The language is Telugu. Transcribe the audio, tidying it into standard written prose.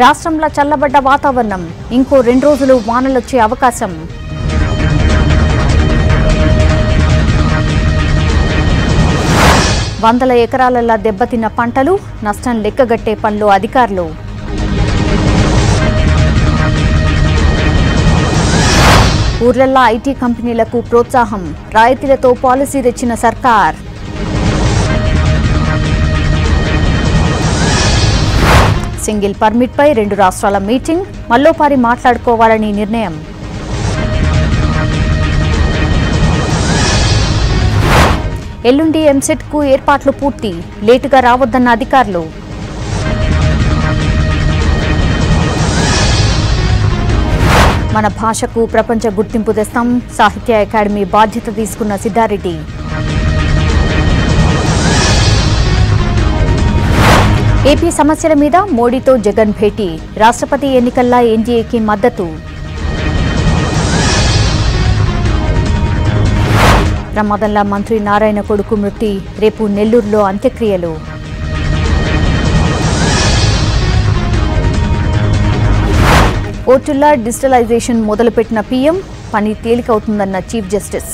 రాష్ట్రంలో చల్లబడ్డ వాతావరణం, ఇంకో 2 రోజులు వానలొచ్చే అవకాశం. వందల ఎకరాలలో దెబ్బతిన్న పంటలు, నష్టం లెక్కగట్టే పనులు అధికారులు. ఊర్లల్లో ఐటీ కంపెనీలకు ప్రోత్సాహం, రాయితీలతో పాలసీ తెచ్చిన సర్కార్. సింగిల్ పర్మిట్పై 2 రాష్ట్రాల మీటింగ్, మల్లోపారి మాట్లాడుకోవాలని నిర్ణయం. ఎల్లుండి ఎంసెట్కు ఏర్పాట్లు పూర్తి, లేటుగా రావద్దన్న అధికారులు. మన భాషకు ప్రపంచ గుర్తింపు తెస్తాం, సాహిత్య అకాడమీ బాధ్యత తీసుకున్న సిద్ధారెడ్డి. ఏపీ సమస్యల మీద మోడీతో జగన్ భేటీ, రాష్ట్రపతి ఎన్నికల్లో ఎన్డీఏకి మద్దతు. ప్రమాదంలో మంత్రి నారాయణ కొడుకు మృతి, రేపు నెల్లూరులో అంత్యక్రియలు. కోర్టుల్లో డిజిటలైజేషన్ మొదలుపెట్టిన పీఎం, పని తేలికవుతుందన్న చీఫ్ జస్టిస్.